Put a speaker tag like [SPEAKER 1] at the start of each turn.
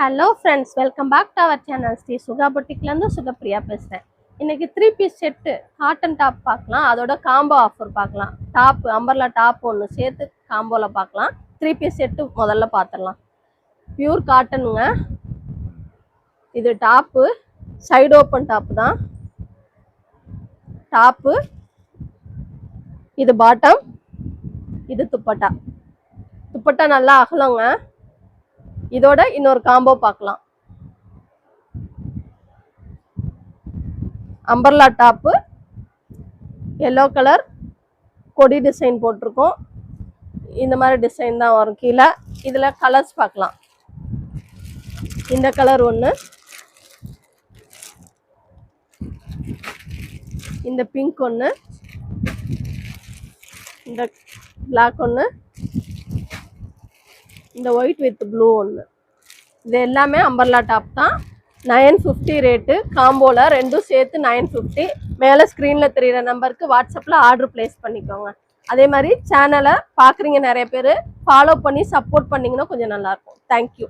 [SPEAKER 1] Hello friends, welcome back to our channel. Sri Suka பொட்டிக்லேருந்து சுகப்பிரியா பேசுகிறேன். இன்றைக்கி 3 பீஸ் செட்டு காட்டன் டாப் பார்க்கலாம். அதோட காம்போ ஆஃபர் பார்க்கலாம். டாப் அம்பர்லா டாப் ஒன்று சேர்த்து காம்போவில் பார்க்கலாம். 3 பீஸ் செட்டு முதல்ல பார்த்துடலாம். பியூர் காட்டனுங்க. இது டாப்பு, சைடு ஓப்பன் டாப்பு தான். டாப்பு, இது பாட்டம், இது துப்பட்டா. துப்பட்டா நல்லா அகலங்க. இதோட இன்னொரு காம்போ பார்க்கலாம். அம்பர்லா டாப்பு, எல்லோ கலர் கொடி டிசைன் போட்டிருக்கோம். இந்த மாதிரி டிசைன் தான் வரும் கீழே. இதில் கலர்ஸ் பார்க்கலாம். இந்த கலர் ஒன்று, இந்த பிங்க் ஒன்று, இந்த பிளாக் ஒன்று, இந்த ஒயிட் வித் ப்ளூ ஒன்று. இது எல்லாமே அம்பர்லா டாப் தான். 950 ரேட்டு. காம்போவில் ரெண்டும் சேர்த்து 950. மேலே ஸ்க்ரீனில் தெரிகிற நம்பருக்கு வாட்ஸ்அப்பில் ஆர்டர் ப்ளேஸ் பண்ணிக்கோங்க. அதே மாதிரி சேனலை பார்க்குறீங்க நிறைய பேர், ஃபாலோ பண்ணி சப்போர்ட் பண்ணிங்கன்னா கொஞ்சம் நல்லாயிருக்கும். தேங்க்யூ.